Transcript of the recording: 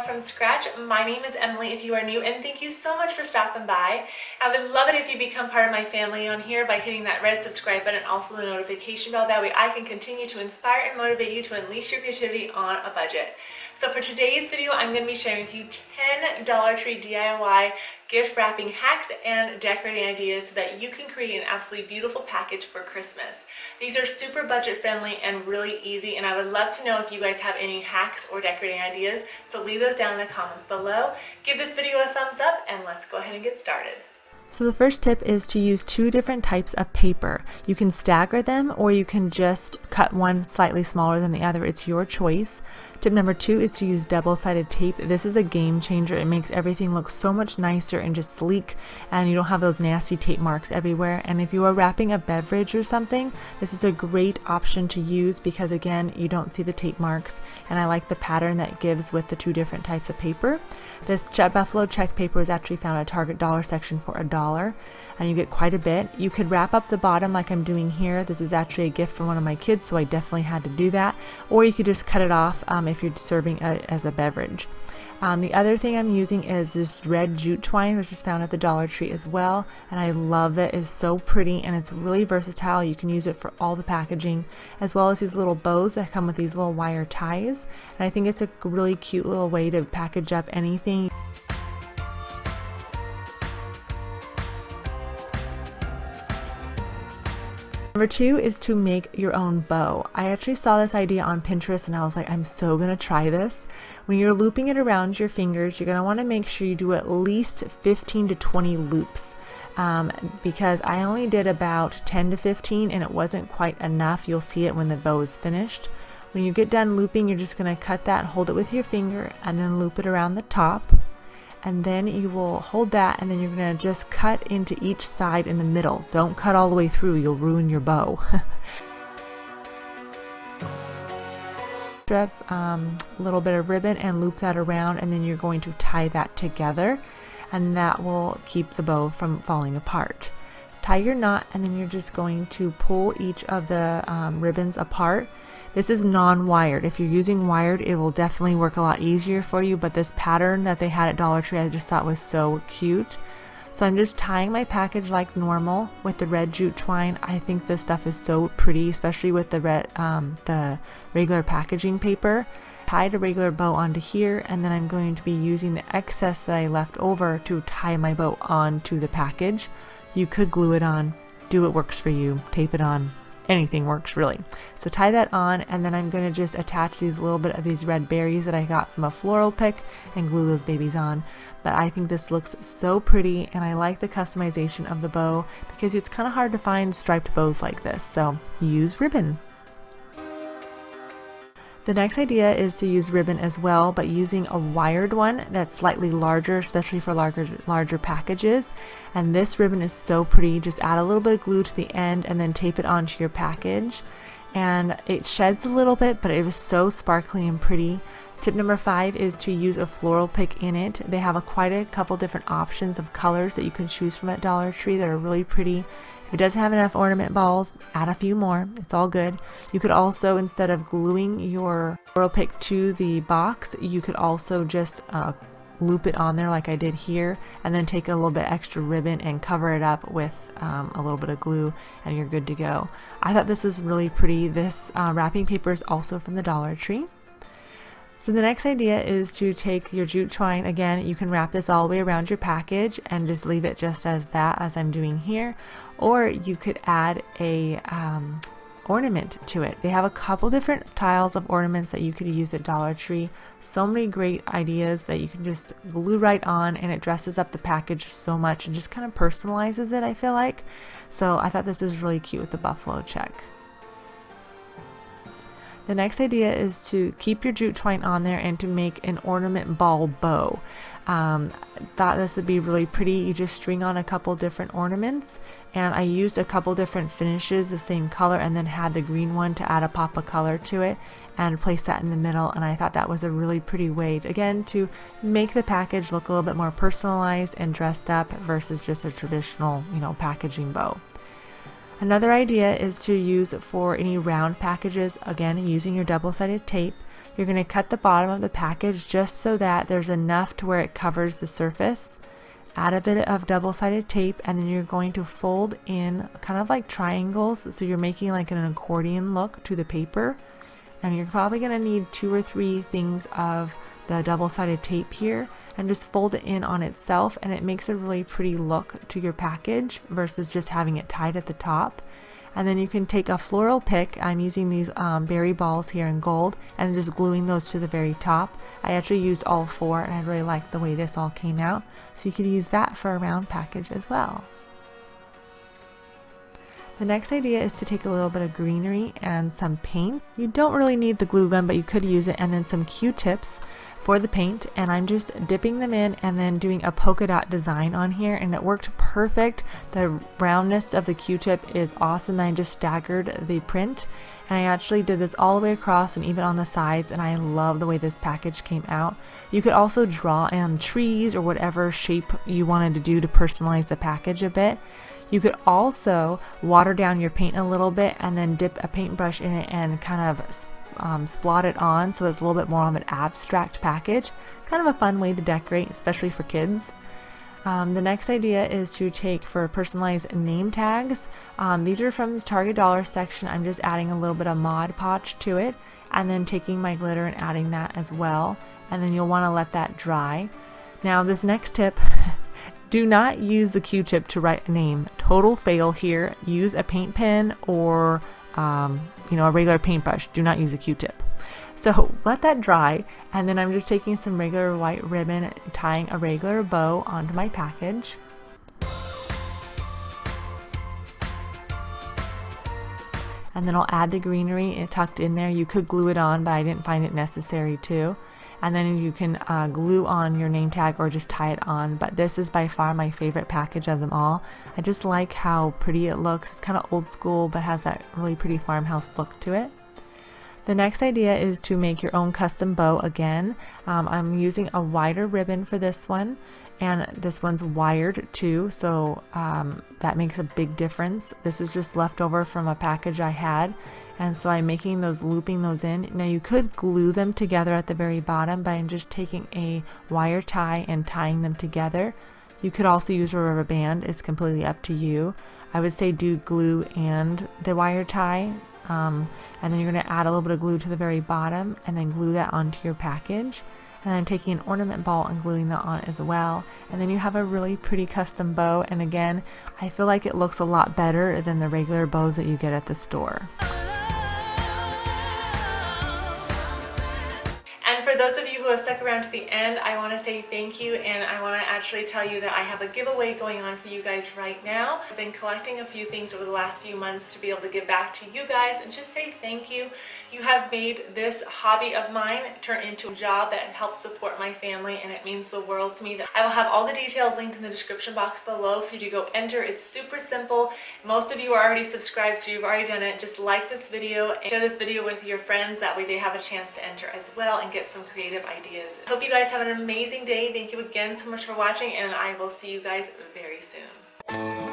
from Scratch. My name is Emily if you are new, and thank you so much for stopping by. I would love it if you become part of my family on here by hitting that red subscribe button and also the notification bell. That way I can continue to inspire and motivate you to unleash your creativity on a budget. So for today's video, I'm going to be sharing with you 10 Dollar Tree DIY gift wrapping hacks and decorating ideas so that you can create an absolutely beautiful package for Christmas. These are super budget friendly and really easy, and I would love to know if you guys have any hacks or decorating ideas, so leave those down in the comments below. Give this video a thumbs up and let's go ahead and get started. So the first tip is to use two different types of paper. You can stagger them or you can just cut one slightly smaller than the other. It's your choice. Tip number 2 is to use double-sided tape. This is a game changer. It makes everything look so much nicer and just sleek, and you don't have those nasty tape marks everywhere. And if you are wrapping a beverage or something, this is a great option to use because again, you don't see the tape marks, and I like the pattern that it gives with the two different types of paper. This Buffalo check paper is actually found at Target dollar section for $1, and you get quite a bit. You could wrap up the bottom like I'm doing here. This is actually a gift from one of my kids, so I definitely had to do that. Or you could just cut it off if you're serving as a beverage. The other thing I'm using is this red jute twine, which is found at the Dollar Tree as well, and I love it. It's so pretty and it's really versatile. You can use it for all the packaging, as well as these little bows that come with these little wire ties, and I think it's a really cute little way to package up anything. Number 2 is to make your own bow. I actually saw this idea on Pinterest and I was like, I'm so gonna try this. When you're looping it around your fingers, you're gonna wanna make sure you do at least 15 to 20 loops. Because I only did about 10 to 15 and it wasn't quite enough. You'll see it when the bow is finished. When you get done looping, you're just gonna cut that, hold it with your finger, and then loop it around the top. And then you will hold that, and then you're going to just cut into each side in the middle. Don't cut all the way through, you'll ruin your bow. Strip a little bit of ribbon and loop that around, and then you're going to tie that together, and that will keep the bow from falling apart. Tie your knot, and then you're just going to pull each of the ribbons apart. This is non-wired. If you're using wired, it will definitely work a lot easier for you, but this pattern that they had at Dollar Tree I just thought was so cute. So I'm just tying my package like normal with the red jute twine. I think this stuff is so pretty, especially with the regular packaging paper. Tied a regular bow onto here, and then I'm going to be using the excess that I left over to tie my bow onto the package. You could glue it on, do what works for you, tape it on. Anything works really. So tie that on, and then I'm going to just attach these little bit of these red berries that I got from a floral pick and glue those babies on. But I think this looks so pretty, and I like the customization of the bow because it's kind of hard to find striped bows like this, so use ribbon. The next idea is to use ribbon as well, but using a wired one that's slightly larger, especially for larger packages. And this ribbon is so pretty. Just add a little bit of glue to the end and then tape it onto your package. And it sheds a little bit, but it was so sparkly and pretty. Tip number 5 is to use a floral pick in it. They have quite a couple different options of colors that you can choose from at Dollar Tree that are really pretty. If it doesn't have enough ornament balls, add a few more. It's all good. You could also, instead of gluing your floral pick to the box, you could also just loop it on there like I did here, and then take a little bit extra ribbon and cover it up with a little bit of glue, and you're good to go. I thought this was really pretty. This wrapping paper is also from the Dollar Tree. So the next idea is to take your jute twine. Again, you can wrap this all the way around your package and just leave it just as that, as I'm doing here, or you could add a ornament to it. They have a couple different tiles of ornaments that you could use at Dollar Tree. So many great ideas that you can just glue right on, and it dresses up the package so much and just kind of personalizes it, I feel like. So I thought this was really cute with the buffalo check. The next idea is to keep your jute twine on there and to make an ornament ball bow. Thought this would be really pretty. You just string on a couple different ornaments, and I used a couple different finishes the same color and then had the green one to add a pop of color to it and place that in the middle, and I thought that was a really pretty way to, again, to make the package look a little bit more personalized and dressed up versus just a traditional, packaging bow. Another idea is to use for any round packages, again using your double-sided tape. You're going to cut the bottom of the package just so that there's enough to where it covers the surface. Add a bit of double-sided tape, and then you're going to fold in kind of like triangles, so you're making like an accordion look to the paper. And you're probably going to need 2 or 3 things of the double-sided tape here, and just fold it in on itself, and it makes a really pretty look to your package versus just having it tied at the top. And then you can take a floral pick. I'm using these berry balls here in gold, and just gluing those to the very top. I actually used all 4, and I really liked the way this all came out. So you could use that for a round package as well. The next idea is to take a little bit of greenery and some paint. You don't really need the glue gun, but you could use it, and then some Q-tips for the paint, and I'm just dipping them in and then doing a polka dot design on here, and it worked perfect. The roundness of the Q-tip is awesome. I just staggered the print, and I actually did this all the way across and even on the sides, and I love the way this package came out. You could also draw on trees or whatever shape you wanted to do to personalize the package a bit. You could also water down your paint a little bit and then dip a paintbrush in it and kind of splot it on, so it's a little bit more of an abstract package. Kind of a fun way to decorate, especially for kids. The next idea is to take for personalized name tags. These are from the Target Dollar section. I'm just adding a little bit of Mod Podge to it, and then taking my glitter and adding that as well. And then you'll want to let that dry. Now this next tip, do not use the Q-tip to write a name. Total fail here. Use a paint pen or a regular paintbrush. Do not use a Q-tip. So let that dry, and then I'm just taking some regular white ribbon, tying a regular bow onto my package. And then I'll add the greenery tucked in there. You could glue it on, but I didn't find it necessary to. And then you can glue on your name tag or just tie it on, but this is by far my favorite package of them all. I just like how pretty it looks. It's kind of old school, but has that really pretty farmhouse look to it. The next idea is to make your own custom bow again. I'm using a wider ribbon for this one, and this one's wired too, so that makes a big difference. This is just left over from a package I had, and so I'm making those, looping those in. Now you could glue them together at the very bottom, but I'm just taking a wire tie and tying them together. You could also use a rubber band. It's completely up to you. I would say do glue and the wire tie. And then you're going to add a little bit of glue to the very bottom and then glue that onto your package. And I'm taking an ornament ball and gluing that on as well. And then you have a really pretty custom bow. And again, I feel like it looks a lot better than the regular bows that you get at the store. And for those of you who have stuck around to the end, I want to say thank you, and I want to actually tell you that I have a giveaway going on for you guys right now. I've been collecting a few things over the last few months to be able to give back to you guys and just say thank you. You have made this hobby of mine turn into a job that helps support my family, and it means the world to me. I will have all the details linked in the description box below for you to go enter. It's super simple. Most of you are already subscribed, so you've already done it. Just like this video and share this video with your friends. That way they have a chance to enter as well and get some creative ideas. I hope you guys have an amazing day. Thank you again so much for watching, and I will see you guys very soon.